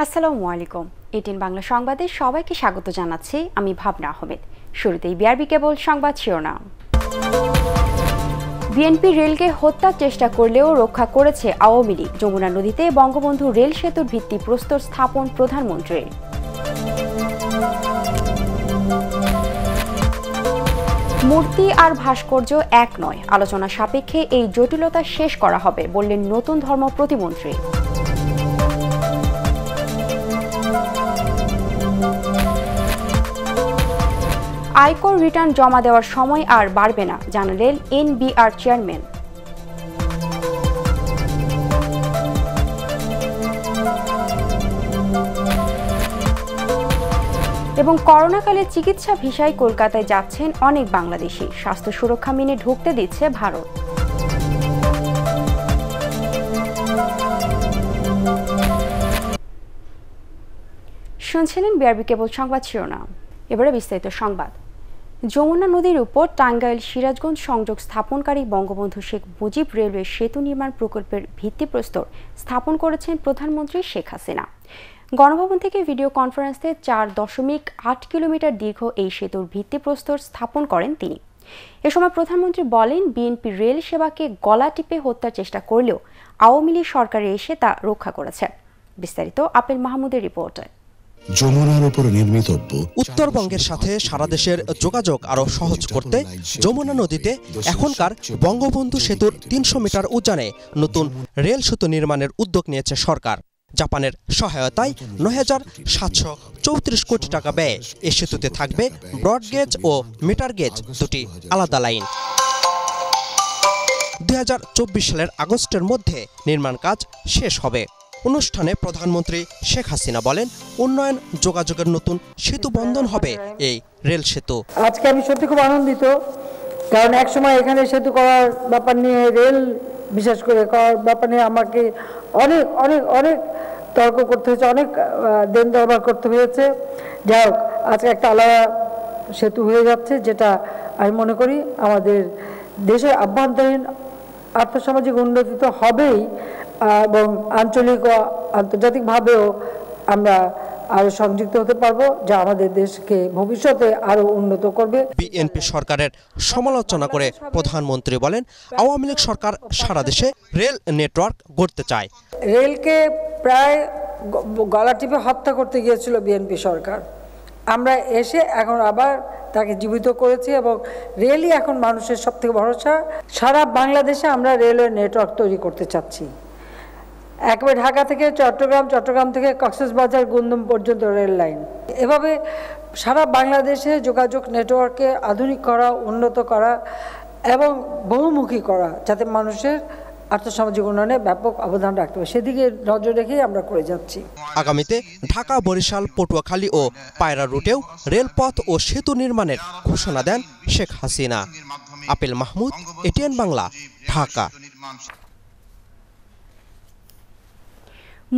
আসসালামু আলাইকুম। 18 বাংলা সংবাদে সবাইকে স্বাগত জানাচ্ছি আমি ভাবনা আহমেদ। শুরুতেই বিআরবি কেবল সংবাদ শিরোনাম। বিএনপি রেলকে হত্যার চেষ্টা করলেও রক্ষা করেছে আওয়ামী লীগ। যমুনা নদীতে বঙ্গবন্ধু রেল সেতুর ভিত্তিপ্রস্তর স্থাপন প্রধানমন্ত্রীর। মূর্তি আর ভাস্কর্য এক নয়, আলোচনা সাপেক্ষে এই জটিলতা শেষ করা হবে বললেন নতুন ধর্ম প্রতিমন্ত্রী। আয়কর রিটার্ন জমা দেওয়ার সময় আর বাড়বে না জানালেন এনবিআর চেয়ারম্যান। এবং করোনাকালে চিকিৎসা ভিসায় কলকাতায় যাচ্ছেন অনেক বাংলাদেশি, স্বাস্থ্য সুরক্ষা মেনে ঢুকতে দিচ্ছে ভারত। শুনছিলেন বিআরবি কেবল সংবাদ শিরোনাম। এবারে বিস্তারিত সংবাদ। যমুনা নদীর উপর টাঙ্গাইল সিরাজগঞ্জ সংযোগ স্থাপনকারী বঙ্গবন্ধু শেখ মুজিব রেলওয়ে সেতু নির্মাণ প্রকল্পের ভিত্তিপ্রস্তর স্থাপন করেছেন প্রধানমন্ত্রী শেখ হাসিনা। গণভবন থেকে ভিডিও কনফারেন্সে 4.8 কিলোমিটার দীর্ঘ এই সেতুর ভিত্তিপ্রস্তর স্থাপন করেন তিনি। এ সময় প্রধানমন্ত্রী বলেন, বিএনপি রেল সেবাকে গলা টিপে হত্যার চেষ্টা করলেও আওয়ামী লীগ সরকারে এসে তা রক্ষা করেছে। বিস্তারিত আপেল মাহমুদের রিপোর্টে। যমুনার উপর নির্মিত উত্তরবঙ্গের সাথে সারা দেশের যোগাযোগ আরো সহজ করতে যমুনা নদীতে এখনকার বঙ্গবন্ধু সেতুর 300 মিটার উচ্চানে নতুন রেল সেতু নির্মাণের উদ্যোগ নিয়েছে সরকার। জাপানের সহায়তায় ৯,৭৩৪ কোটি টাকা ব্যয়ে এ সেতুতে থাকবে ব্রডগেজ ও মিটার গেজ দুটি আলাদা লাইন। ২০২৪ সালের আগস্টের মধ্যে নির্মাণ কাজ শেষ হবে। অনুষ্ঠানে প্রধানমন্ত্রী শেখ হাসিনা বলেন, উন্নয়ন যোগাযোগের নতুন সেতু বন্ধন হবে এই রেল সেতু। আজকে আমি সত্যি খুব আনন্দিত, কারণ একসময় এখানে সেতু করার ব্যাপার নিয়ে, রেল বিশেষ করে করার ব্যাপার নিয়ে আমাকে অনেক অনেক অনেক তর্ক করতে হয়েছে, অনেক দেন দরবার করতে হয়েছে। যাই হোক, আজকে একটা আলাদা সেতু হয়ে যাচ্ছে, যেটা আমি মনে করি আমাদের দেশের আভ্যন্তরীণ আর্থসামাজিক উন্নতি তো হবেই, এবং আঞ্চলিক ও আন্তর্জাতিকভাবেও আমরা আরো সংযুক্ত হতে পারবো, যা আমাদের দেশকে ভবিষ্যতে আরো উন্নত করবে। বিএনপি সরকারের সমালোচনা করে প্রধানমন্ত্রী বলেন, আওয়ামী লীগ সরকার সারা দেশে রেল নেটওয়ার্ক গড়তে চায়। রেলকে প্রায় গলা টিপে হত্যা করতে গিয়েছিল বিএনপি সরকার। আমরা এসে এখন আবার তাকে জীবিত করেছি, এবং রেলই এখন মানুষের সবথেকে ভরসা। সারা বাংলাদেশে আমরা রেলওয়ে নেটওয়ার্ক তৈরি করতে চাচ্ছি। একবারে ঢাকা থেকে চট্টগ্রাম, চট্টগ্রাম থেকে কক্সবাজার, গুমদুম পর্যন্ত রেল লাইন। এভাবে সারা বাংলাদেশে যোগাযোগ নেটওয়ার্ককে আধুনিক করা, উন্নত করা এবং বহুমুখী করা, যাতে মানুষের আর্থসামাজিক উন্নয়নে ব্যাপক অবদান রাখতে হবে, সেদিকে নজর রেখেই আমরা করে যাচ্ছি। আগামীতে ঢাকা, বরিশাল, পটুয়াখালী ও পায়রা রুটেও রেলপথ ও সেতু নির্মাণের ঘোষণা দেন শেখ হাসিনা। আপেল মাহমুদ, এটিএন বাংলা, ঢাকা।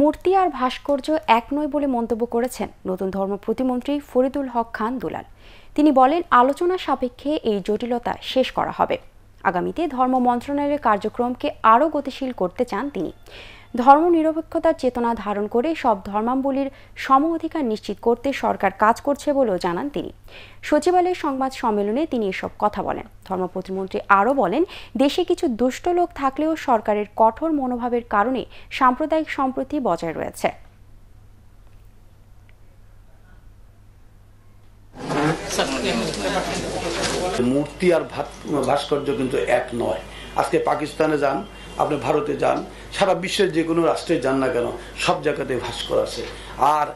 মূর্তি আর ভাস্কর্য এক নয় বলে মন্তব্য করেছেন নতুন ধর্ম প্রতিমন্ত্রী ফরিদুল হক খান দুলাল। তিনি বলেন, আলোচনা সাপেক্ষে এই জটিলতা শেষ করা হবে। আগামীতে ধর্ম মন্ত্রণালয়ের কার্যক্রমকে আরও গতিশীল করতে চান তিনি। ধর্মনিরপেক্ষতার চেতনা ধারণ করে সব ধর্মাবলীর সম অধিকার নিশ্চিত করতে সরকার কাজ করছে বলেও জানান তিনি। সচিবালয়ের সংবাদ সম্মেলনে তিনি এসব কথা বলেন। ধর্ম প্রতিমন্ত্রী আরও বলেন, দেশে কিছু দুষ্ট লোক থাকলেও সরকারের কঠোর মনোভাবের কারণে সাম্প্রদায়িক সম্প্রীতি বজায় রয়েছে। মূর্তি আর ভাস্কর্য কিন্তু এক নয়। আজকে পাকিস্তানে যান, আপনি ভারতে যান, সারা বিশ্বের যে কোনো রাষ্ট্রে যান না কেন, সব জায়গাতে ভাস্কর আছে। আর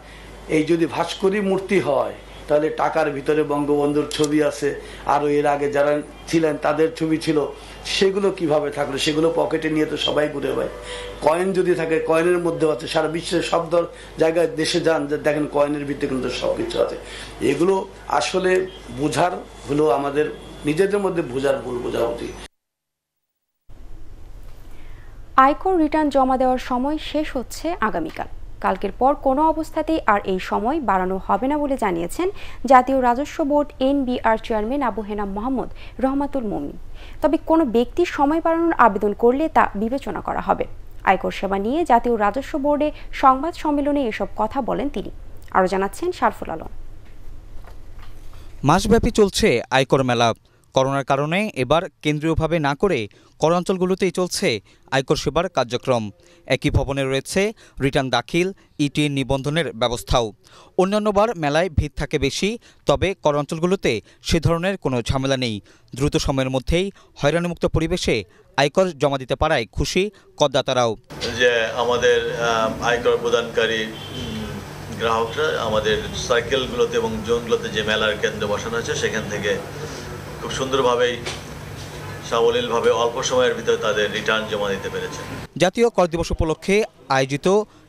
এই যদি ভাস্করই মূর্তি হয়, তাহলে টাকার ভিতরে বঙ্গবন্ধুর ছবি আছে, আরও এর আগে যারা ছিলেন তাদের ছবি ছিল, সেগুলো কিভাবে থাকলো? সেগুলো পকেটে নিয়ে তো সবাই ঘুরে বেড়ায়। কয়েন যদি থাকে, কয়েনের মধ্যেও আছে। সারা বিশ্বের সব জায়গায় দেশে যান, দেখেন কয়েনের ভিতরে কিন্তু সবকিছু আছে। এগুলো আসলে বোঝার হলো আমাদের নিজেদের মধ্যে বোঝার ভুল বোঝা উচিত। আয়কর রিটার্ন জমা দেওয়ার সময় শেষ হচ্ছে আগামীকাল। কালকের পর কোনো অবস্থাতেই আর এই সময় বাড়ানো হবে না বলে জানিয়েছেন জাতীয় রাজস্ব board NBR chairman Abu Hena Mohammad রহমাতুল মুমিন। তবে কোনো ব্যক্তি সময় বাড়ানোর আবেদন করলে তা বিবেচনা করা হবে। আয়কর সেবা নিয়ে জাতীয় রাজস্ব বোর্ডে সংবাদ সম্মেলনে এসব কথা বলেন তিনি। আরও জানাচ্ছেন শারফুল আলম। মাসব্যাপী চলছে আয়কর মেলা। করোনার কারণে এবার কেন্দ্রীয়ভাবে না করে করাঞ্চলগুলোতেই চলছে আয়কর সেবার কার্যক্রম। একই ভবনে রয়েছে রিটার্ন দাখিল, ইটিএন নিবন্ধনের ব্যবস্থাও। অন্যান্যবার মেলায় ভিড় থাকে বেশি, তবে করাঞ্চলগুলোতে সে ধরনের কোনো ঝামেলা নেই। দ্রুত সময়ের মধ্যেই হয়রানিমুক্ত পরিবেশে আয়কর জমা দিতে পারায় খুশি করদাতারাও। যে আমাদের আয়কর প্রদানকারী গ্রাহকরা আমাদের সার্কেলগুলোতে এবং জোনগুলোতে যে মেলার কেন্দ্র বসানো হয়েছে সেখান থেকে খুব সুন্দরভাবেই সাবলীলভাবে অল্প সময়ের ভিতরে তাদের রিটার্ন জমা দিতে পেরেছে। জাতীয় কর দিবস উপলক্ষে আয়োজিত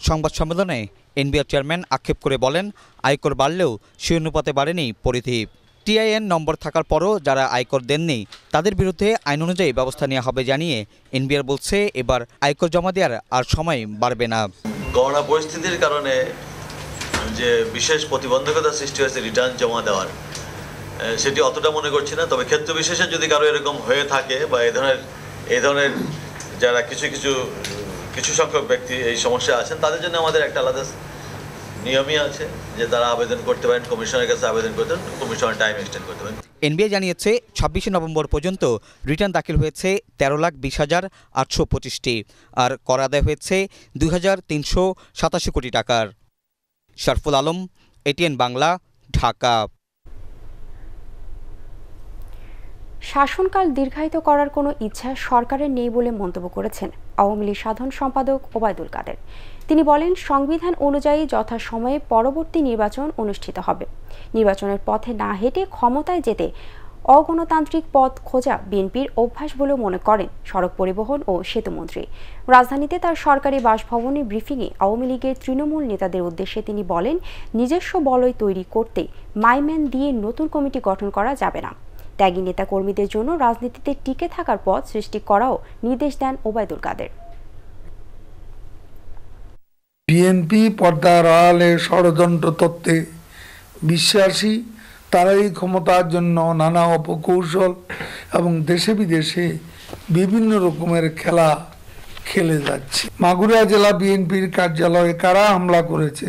সংবাদ সম্মেলনে এনবিআর চেয়ারম্যান আক্ষেপ করে বলেন, আয়কর বাড়লেও সে অনুপাতে বাড়েনি পরিধি। টিআইএন নম্বর থাকার পরও যারা আয়কর দেননি তাদের বিরুদ্ধে আইন অনুযায়ী ব্যবস্থা নেওয়া হবে জানিয়ে এনবিআর বলছে, এবার আয়কর জমা দেওয়ার আর সময় বাড়বে না। করোনা পরিস্থিতির কারণে যে বিশেষ প্রতিবন্ধকতা সৃষ্টি হয়েছে রিটার্ন জমা দেওয়ার, সেটি অতটা মনে করছি না। তবে ক্ষেত্র বিশেষে যদি কারো এরকম হয়ে থাকে বা এই ধরনের যারা কিছু সংখ্যক ব্যক্তি এই সমস্যা আছেন, তাদের জন্য আমাদের একটা আলাদা নিয়মই আছে যে তারা আবেদন করতে পারেন, কমিশনের কাছে আবেদন করতে পারেন, কমিশনের টাইম এক্সটেন্ড করতে পারেন। এনবিআই জানিয়েছে 26শে নভেম্বর পর্যন্ত রিটার্ন দাখিল হয়েছে 13,20,825টি, আর কর আদায় হয়েছে 2,387 কোটি টাকার। শারফুল আলম, এটিএন বাংলা, ঢাকা। শাসনকাল দীর্ঘায়িত করার কোনো ইচ্ছা সরকারের নেই বলে মন্তব্য করেছেন আওয়ামী লীগ সাধারণ সম্পাদক ওবায়দুল কাদের। তিনি বলেন, সংবিধান অনুযায়ী যথাসময়ে পরবর্তী নির্বাচন অনুষ্ঠিত হবে। নির্বাচনের পথে না হেঁটে ক্ষমতায় যেতে অগণতান্ত্রিক পথ খোঁজা বিএনপির অভ্যাস বলেও মনে করেন সড়ক পরিবহন ও সেতুমন্ত্রী। রাজধানীতে তার সরকারি বাসভবনে ব্রিফিংয়ে আওয়ামী লীগের তৃণমূল নেতাদের উদ্দেশ্যে তিনি বলেন, নিজস্ব বলয় তৈরি করতে মাইম্যান দিয়ে নতুন কমিটি গঠন করা যাবে না। ত্যাগী নেতা কর্মীদের জন্য রাজনীতিতে টিকে থাকার পথ সৃষ্টি করাও নির্দেশ দেন ওবায়দুল কাদের। বিএনপি পর্দার আড়ালে ষড়যন্ত্র তত্ত্বে বিশ্বাসী। তারাই ক্ষমতার জন্য নানা অপকৌশল এবং দেশে বিদেশে বিভিন্ন রকমের খেলা খেলে যাচ্ছে। মাগুরা জেলা বিএনপির কার্যালয়ে কারা হামলা করেছে,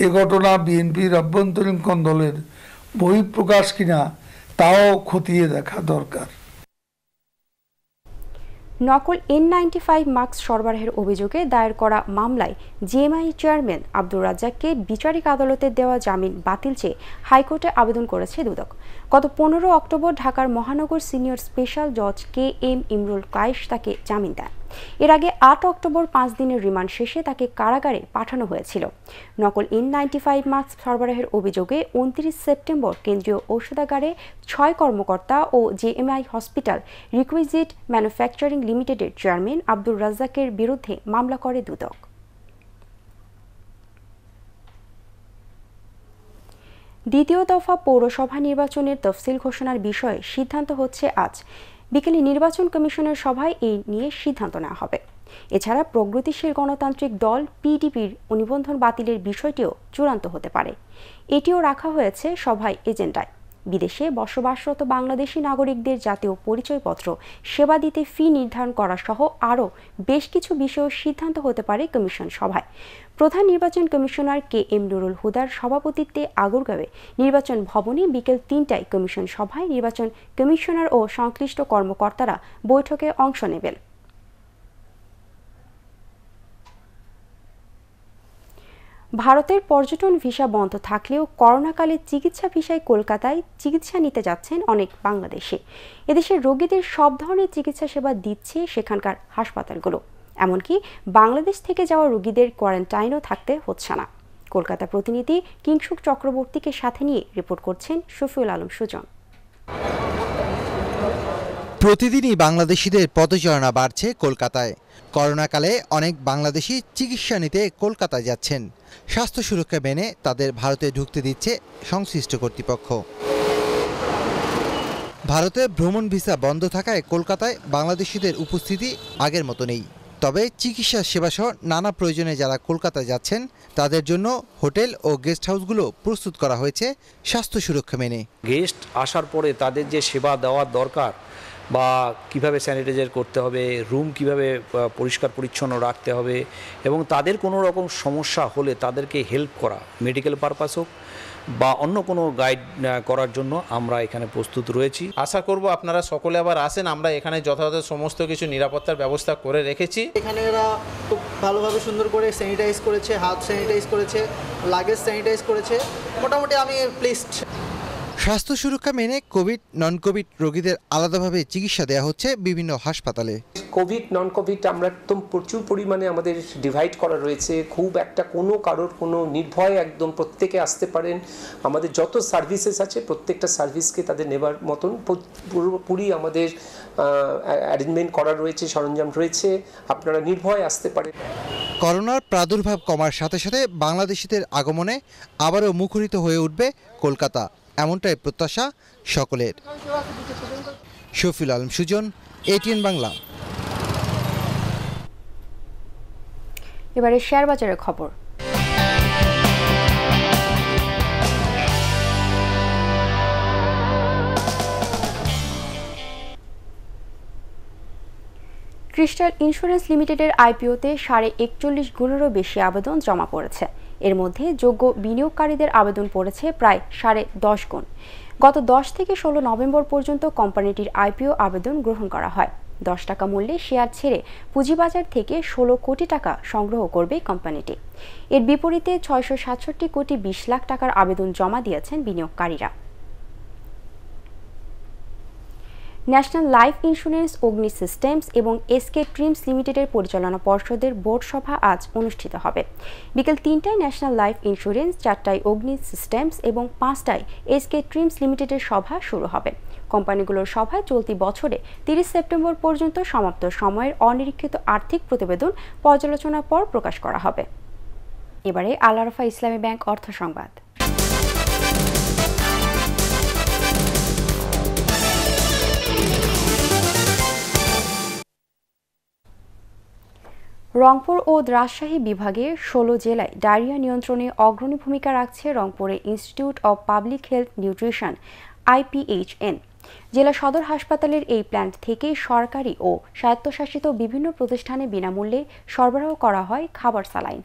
এ ঘটনা বিএনপির অভ্যন্তরীণ কোন্দলের বহিঃপ্রকাশ কিনা তাও খতিয়ে দেখা দরকার। নকল N95 মাস্ক সরবরাহের অভিযোগে দায়ের করা মামলায় জিএমআই চেয়ারম্যান আব্দুর রাজ্জাককে বিচারিক আদালতে দেওয়া জামিন বাতিল চেয়ে হাইকোর্টে আবেদন করেছে দুদক। গত 15 অক্টোবর ঢাকার মহানগর সিনিয়র স্পেশাল জজ KM ইমরুল কায়েস তাকে জামিন দেন। এর আগে 8 অক্টোবর 5 দিনের রিমান্ড শেষে তাকে কারাগারে পাঠানো হয়েছিল। নকল N95 মাস্ক সরবরাহের অভিযোগে 29 সেপ্টেম্বর কেন্দ্রীয় ঔষধাগারে 6 কর্মকর্তা ও জিএমআই হসপিটাল রিকুইজিট ম্যানুফ্যাকচারিং লিমিটেডের চেয়ারম্যান আব্দুর রাজ্জাকের বিরুদ্ধে মামলা করে দুদক। দ্বিতীয় দফা পৌরসভা নির্বাচনের তফসিল ঘোষণার বিষয়ে সিদ্ধান্ত হচ্ছে আজ। বিকেলে নির্বাচন কমিশনের সভায় এই নিয়ে সিদ্ধান্ত নেওয়া হবে। এছাড়া প্রগতিশীল গণতান্ত্রিক দল PDPর নিবন্ধন বাতিলের বিষয়টিও চূড়ান্ত হতে পারে। এটিও রাখা হয়েছে সভায় এজেন্ডায়। বিদেশে বসবাসরত বাংলাদেশি নাগরিকদের জাতীয় পরিচয়পত্র সেবা দিতে ফি নির্ধারণ করা সহ আরও বেশ কিছু বিষয়েও সিদ্ধান্ত হতে পারে কমিশন সভায়। প্রধান নির্বাচন কমিশনার KM নুরুল হুদার সভাপতিত্বে আগুরগাঁওয়ে নির্বাচন ভবনে বিকেল 3টায় কমিশন সভায় নির্বাচন কমিশনার ও সংশ্লিষ্ট কর্মকর্তারা বৈঠকে অংশ নেবেন। ভারতের পর্যটন ভিসা বন্ধ থাকলেও করোনাকালে চিকিৎসা ভিসায় কলকাতায় চিকিৎসা নিতে যাচ্ছেন অনেক বাংলাদেশি। এদেশের রোগীদের সব ধরনের চিকিৎসা সেবা দিচ্ছে সেখানকার হাসপাতালগুলো। এমনকি বাংলাদেশ থেকে যাওয়া রোগীদের কোয়ারেন্টাইনও থাকতে হচ্ছে না। কলকাতা প্রতিনিধি কিংসুক চক্রবর্তীকে সাথে নিয়ে রিপোর্ট করছেন শফিউল আলম সুজন। প্রতিদিনই বাংলাদেশিদের পদচারণা বাড়ছে কলকাতায়। করোনাকালে অনেক বাংলাদেশি চিকিৎসা নিতে কলকাতায় যাচ্ছেন। স্বাস্থ্য সুরক্ষা মেনে তাদের ভারতে ঢুকতে দিচ্ছে সংশ্লিষ্ট কর্তৃপক্ষ। ভারতে ভ্রমণ ভিসা বন্ধ থাকায় কলকাতায় বাংলাদেশিদের উপস্থিতি আগের মতো নেই। তবে চিকিৎসা সেবাসহ নানা প্রয়োজনে যারা কলকাতায় যাচ্ছেন তাদের জন্য হোটেল ও গেস্ট হাউসগুলো প্রস্তুত করা হয়েছে স্বাস্থ্য সুরক্ষা মেনে। গেস্ট আসার পরে তাদের যে সেবা দেওয়ার দরকার বা কিভাবে স্যানিটাইজার করতে হবে, রুম কিভাবে পরিষ্কার পরিচ্ছন্ন রাখতে হবে, এবং তাদের কোনো রকম সমস্যা হলে তাদেরকে হেল্প করা, মেডিকেল পারপাস হোক বা অন্য কোনো গাইড করার জন্য আমরা এখানে প্রস্তুত রয়েছি। আশা করব আপনারা সকলে আবার আসেন। আমরা এখানে যথাযথ সমস্ত কিছু নিরাপত্তার ব্যবস্থা করে রেখেছি। এখানে এরা খুব ভালোভাবে সুন্দর করে স্যানিটাইজ করেছে, হাত স্যানিটাইজ করেছে, লাগেজ স্যানিটাইজ করেছে। মোটামুটি আমি প্লিজড। স্বাস্থ্য সুরক্ষা মেনে কোভিড নন কোভিড রোগীদের আলাদাভাবে চিকিৎসা দেওয়া হচ্ছে বিভিন্ন হাসপাতালে। কোভিড নন কোভিড আমরা একদম প্রচুর পরিমাণে আমাদের ডিভাইড করা রয়েছে। খুব একটা কারোর কোনো নির্ভয় একদম প্রত্যেকে আসতে পারেন। আমাদের যত সার্ভিসেস আছে প্রত্যেকটা সার্ভিসকে তাদের নেবার মতন পুরোপুরি আমাদের অ্যারেঞ্জমেন্ট করা রয়েছে, সরঞ্জাম রয়েছে, আপনারা নির্ভয় আসতে পারেন। করোনার প্রাদুর্ভাব কমার সাথে সাথে বাংলাদেশিদের আগমনে আবারও মুখরিত হয়ে উঠবে কলকাতা, এমনটাই প্রত্যাশা সকলের। শফিউল আলম সুজন, ATN বাংলা। এবারে শেয়ার বাজারের খবর। ক্রিস্টাল ইন্স্যুরেন্স লিমিটেডের আইপিওতে 41.5 গুণেরও বেশি আবেদন জমা পড়েছে। এর মধ্যে যোগ্য বিনিয়োগকারীদের আবেদন পড়েছে প্রায় 10.5 গুণ। গত 10 থেকে 16 নভেম্বর পর্যন্ত কোম্পানিটির আইপিও আবেদন গ্রহণ করা হয়। 10 টাকা মূল্যে শেয়ার ছেড়ে পুঁজিবাজার থেকে 16 কোটি টাকা সংগ্রহ করবে কোম্পানিটি। এর বিপরীতে 667 কোটি 20 লাখ টাকার আবেদন জমা দিয়েছেন বিনিয়োগকারীরা। ন্যাশনাল লাইফ ইন্স্যুরেন্স, অগ্নি সিস্টেমস এবং এসকে ট্রিমস লিমিটেডের পরিচালনা পর্ষদের বোর্ড সভা আজ অনুষ্ঠিত হবে। বিকেল 3টায় ন্যাশনাল লাইফ ইন্স্যুরেন্স, 4টায় অগ্নি সিস্টেমস এবং 5টায় এসকে ট্রিমস লিমিটেডের সভা শুরু হবে। কোম্পানিগুলোর সভায় চলতি বছরে 30 সেপ্টেম্বর পর্যন্ত সমাপ্ত সময়ের অনিরীক্ষিত আর্থিক প্রতিবেদন পর্যালোচনার পর প্রকাশ করা হবে। এবারে আল আরাফা ইসলামী ব্যাংক অর্থ সংবাদ। রংপুর ও রাজশাহী বিভাগের 16 জেলায় ডায়রিয়া নিয়ন্ত্রণে অগ্রণী ভূমিকা রাখছে রংপুরের institute of public health nutrition IPHN। জেলা সদর হাসপাতালের এই প্ল্যান্ট থেকে সরকারি ও স্বায়ত্তশাসিত বিভিন্ন প্রতিষ্ঠানে বিনামূল্যে সরবরাহ করা হয় খাবার স্যালাইন।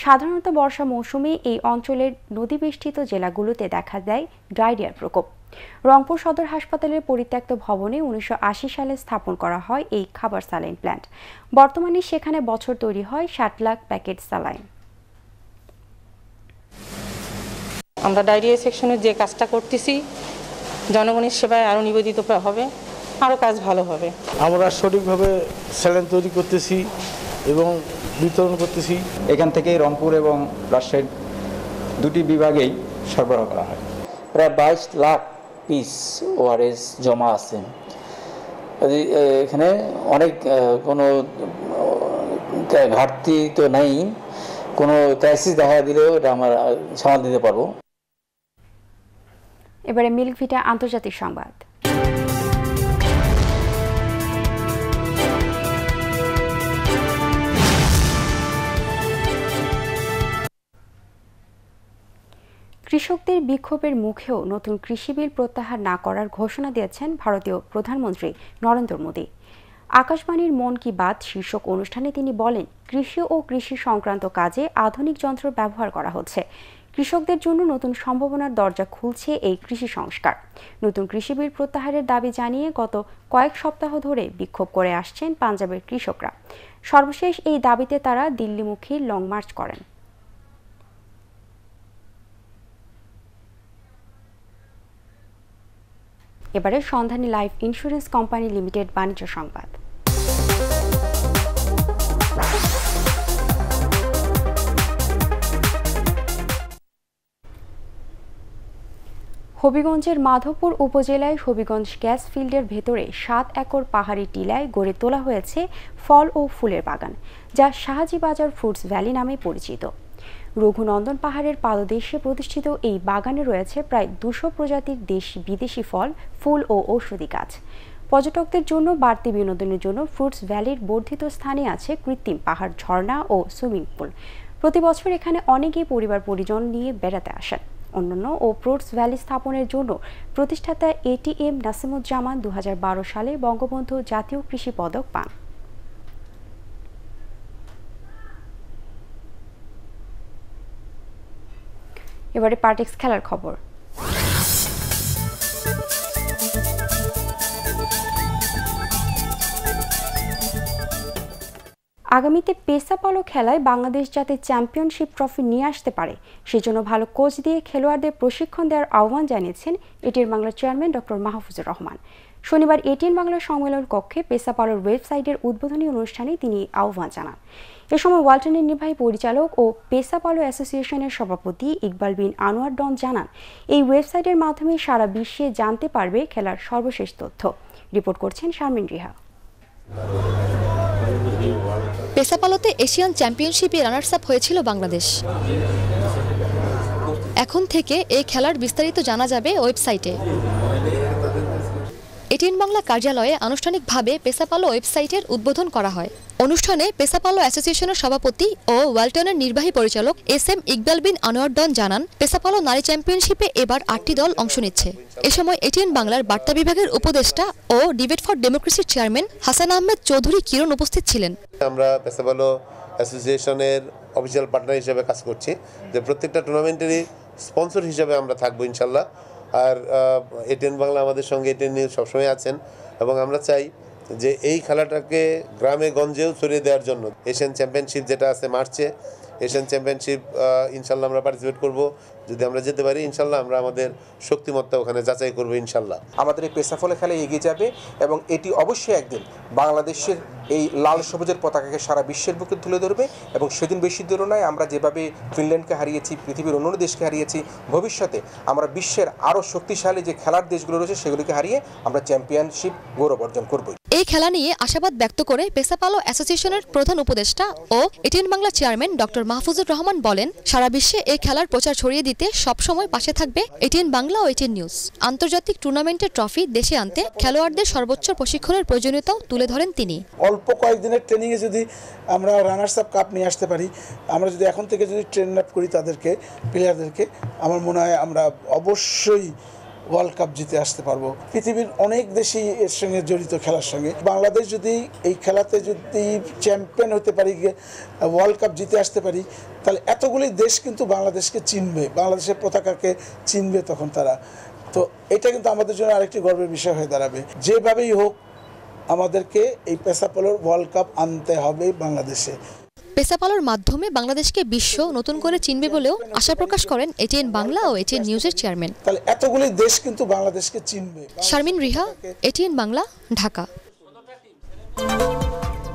সাধারণত বর্ষা মৌসুমে এই অঞ্চলের নদীবেষ্টিত জেলাগুলোতে দেখা দেয় ডায়রিয়ার প্রকোপ। রংপুর সদর হাসপাতালের পরিত্যক্ত ভবনে 1980 সালে স্থাপন করা হয় এই খাবার স্যালাইন প্ল্যান্ট। বর্তমানে সেখানে বছর তৈরি হয় 60 লাখ প্যাকেট স্যালাইন। আমরা ডায়রিয়া সেকশনে যে কাজটা করতেছি জনগণের সেবায় আরও নিবেদিত হবে, আরও কাজ ভালো হবে। আমরা সঠিকভাবে স্যালাইন তৈরি করতেছি এবং বিতরণ করতেছি। এখান থেকে রংপুর এবং রাজশাহীর দুটি বিভাগেই সরবরাহ করা হয়। প্রায় 22 লাখ পিস ওআরএস জমা আছে। এখানে অনেক কোনো ঘাটতি তো নেই, কোনো ক্রাইসিস দেখা দিলেও এটা আমরা সামাল দিতে পারবো। এবারে মিল্ক ভিটা আন্তর্জাতিক সংবাদ। কৃষকদের বিক্ষোভের মুখেও নতুন কৃষি বিল প্রত্যাহার না করার ঘোষণা দিয়েছেন ভারতীয় প্রধানমন্ত্রী নরেন্দ্র মোদী। আকাশবাণীর মন কি বাত শীর্ষক অনুষ্ঠানে তিনি বলেন, কৃষি ও কৃষি সংক্রান্ত কাজে আধুনিক যন্ত্র ব্যবহার করা হচ্ছে। কৃষকদের জন্য নতুন সম্ভাবনার দরজা খুলছে এই কৃষি সংস্কার। নতুন কৃষি বিল প্রত্যাহারের দাবি জানিয়ে গত কয়েক সপ্তাহ ধরে বিক্ষোভ করে আসছেন পাঞ্জাবের কৃষকরা। সর্বশেষ এই দাবিতে তারা দিল্লিমুখী লং মার্চ করেন। এবারে সন্ধানী লাইফ ইন্স্যুরেন্স কোম্পানি লিমিটেড বাণিজ্য সংবাদ। হবিগঞ্জের মাধবপুর উপজেলায় হবিগঞ্জ গ্যাস ফিল্ডের ভেতরে 7 একর পাহাড়ি টিলায় গড়ে তোলা হয়েছে ফল ও ফুলের বাগান, যা শাহাজি বাজার ফ্রুটস ভ্যালি নামে পরিচিত। রঘুনন্দন পাহাড়ের পাদদেশে প্রতিষ্ঠিত এই বাগানে রয়েছে প্রায় 200 প্রজাতির দেশি বিদেশি ফল, ফুল ও ঔষধি গাছ। পর্যটকদের জন্য বাড়তি বিনোদনের জন্য ফ্রুটস ভ্যালির বর্ধিত স্থানে আছে কৃত্রিম পাহাড়, ঝর্ণা ও সুইমিং পুল। প্রতি বছর এখানে অনেকেই পরিবার পরিজন নিয়ে বেড়াতে আসেন। অন্যান্য ও প্রোটস ভ্যালি স্থাপনের জন্য প্রতিষ্ঠাতা এটিএম নাসিমুজ্জামান 2012 সালে বঙ্গবন্ধু জাতীয় কৃষি পদক পান। এবারে পার্টেক্স খেলার খবর। আগামীতে পেসাপালো খেলায় বাংলাদেশ যাতে চ্যাম্পিয়নশিপ ট্রফি নিয়ে আসতে পারে সেজন্য ভালো কোচ দিয়ে খেলোয়াড়দের প্রশিক্ষণ দেওয়ার আহ্বান জানিয়েছেন এটিএন বাংলার চেয়ারম্যান ডক্টর মাহফুজুর রহমান। শনিবার এটিএন বাংলার সম্মেলন কক্ষে পেসাপালোর ওয়েবসাইটের উদ্বোধনী অনুষ্ঠানে তিনি আহ্বান জানান। এ সময় ওয়ালটনের নির্বাহী পরিচালক ও পেসাপালো অ্যাসোসিয়েশনের সভাপতি ইকবাল বিন আনোয়ার ডন জানান, এই ওয়েবসাইটের মাধ্যমে সারা বিশ্বে জানতে পারবে খেলার সর্বশেষ তথ্য। রিপোর্ট করছেন শারমিন রিহা। পেসাপালোতে এশিয়ান চ্যাম্পিয়নশিপে রানার্স আপ হয়েছিল বাংলাদেশ। এখন থেকে এই খেলার বিস্তারিত জানা যাবে ওয়েবসাইটে। এটিএন বাংলা কার্যালয়ে আনুষ্ঠানিকভাবে পেসাপালো ওয়েবসাইটের উদ্বোধন করা হয়। অনুষ্ঠানে পেসাপালো অ্যাসোসিয়েশনের সভাপতি ও ওয়ালটনের নির্বাহী পরিচালক এস.এম. ইকবাল বিন আনোয়ার ডন জানান, পেসাপালো নারী চ্যাম্পিয়নশিপে এবার 8টি দল অংশ নিচ্ছে। এ সময় এটিএন বাংলার বার্তা বিভাগের উপদেষ্টা ও ডিবেট ফর ডেমোক্রেসির চেয়ারম্যান হাসান আহমেদ চৌধুরী কিরণ উপস্থিত ছিলেন। আমরা পেসাপালো অ্যাসোসিয়েশনের অফিসিয়াল পার্টনার হিসেবে কাজ করছি, যে প্রত্যেকটা টুর্নামেন্টেরই স্পন্সর হিসেবে আমরা থাকবো ইনশাল্লাহ। আর এটিএন বাংলা আমাদের সঙ্গে এটিএন নিউজ সবসময় আছেন এবং আমরা চাই যে এই খেলাটাকে গ্রামে গঞ্জেও ছড়িয়ে দেওয়ার জন্য এশিয়ান চ্যাম্পিয়নশিপ যেটা আছে মার্চে, এশিয়ান চ্যাম্পিয়নশিপ ইনশাল্লাহ আমরা পার্টিসিপেট করব। যদি আমরা যেতে পারি ইনশাল্লাহ আমরা আমাদের শক্তিমত্তা ওখানে যাচাই করবো ইনশাল্লাহ। আমাদের এই পেসাপালো খেলা এগিয়ে যাবে এবং এটি অবশ্যই একদিন বাংলাদেশের এই লাল সবুজের পতাকাকে সারা বিশ্বের বুকে তুলে ধরবে এবং সেদিন বেশি দূর নয়, আমরা যেভাবে ফিনল্যান্ডকে হারিয়েছি, পৃথিবীর অন্যান্য দেশকে হারিয়েছি, ভবিষ্যতে আমরা বিশ্বের আরও শক্তিশালী যে খেলার দেশগুলো রয়েছে সেগুলিকে হারিয়ে আমরা চ্যাম্পিয়নশিপ গৌরব অর্জন করব। এই খেলা নিয়ে আশাবাদ ব্যক্ত করে পেসাপালো অ্যাসোসিয়েশনের প্রধান উপদেষ্টা ও ATN Bangla chairman doctor Mahfuzur Rahman বলেন, সারা বিশ্বে এই খেলার প্রচার ছড়িয়ে দিতে সবসময় পাশে থাকবে এটিএন বাংলা ও এটিএন নিউজ। আন্তর্জাতিক টুর্নামেন্টের ট্রফি দেশে আনতে খেলোয়াড়দের সর্বোচ্চ প্রশিক্ষণের প্রয়োজনীয়তাও তুলে ধরেন তিনি। অল্প কয়েকদিনের ট্রেনিংয়ে যদি আমরা রানার্স আপ কাপ নিয়ে আসতে পারি, আমরা যদি এখন থেকে যদি ট্রেন আপ করি তাদেরকে, প্লেয়ারদেরকে, আমার মনে হয় আমরা অবশ্যই ওয়ার্ল্ড কাপ জিতে আসতে পারবো। পৃথিবীর অনেক দেশই এর সঙ্গে জড়িত খেলার সঙ্গে। বাংলাদেশ যদি এই খেলাতে যদি চ্যাম্পিয়ন হতে পারি, ওয়ার্ল্ড কাপ জিতে আসতে পারি, তাহলে এতগুলি দেশ কিন্তু বাংলাদেশকে চিনবে, বাংলাদেশের পতাকাকে চিনবে তখন তারা। তো এটা কিন্তু আমাদের জন্য আরেকটি গর্বের বিষয় হয়ে দাঁড়াবে। যেভাবেই হোক আমাদেরকে এই পেসাপালোর ওয়ার্ল্ড কাপ আনতে হবে বাংলাদেশে। পেসাপালোর মাধ্যমে বাংলাদেশকে বিশ্ব নতুন করে চিনবে বলেও আশা প্রকাশ করেন এটিএন বাংলা ও এটিএন নিউজের চেয়ারম্যান। তাহলে এতগুলি দেশ কিন্তু বাংলাদেশকে চিনবে। শারমিন রিহা, এটিএন বাংলা, ঢাকা।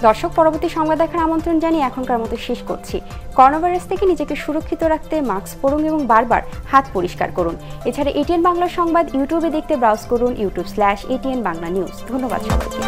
দর্শক, পরবর্তী সংবাদ দেখার আমন্ত্রণ জানিয়ে এখনকার মতো শেষ করছি। করোনা ভাইরাস থেকে নিজেকে সুরক্ষিত রাখতে মাস্ক পরুন এবং বারবার হাত পরিষ্কার করুন। এছাড়া এটিএন বাংলা সংবাদ ইউটিউবে দেখতে ব্রাউজ করুন youtube/ATN বাংলা নিউজ। ধন্যবাদ সবাইকে।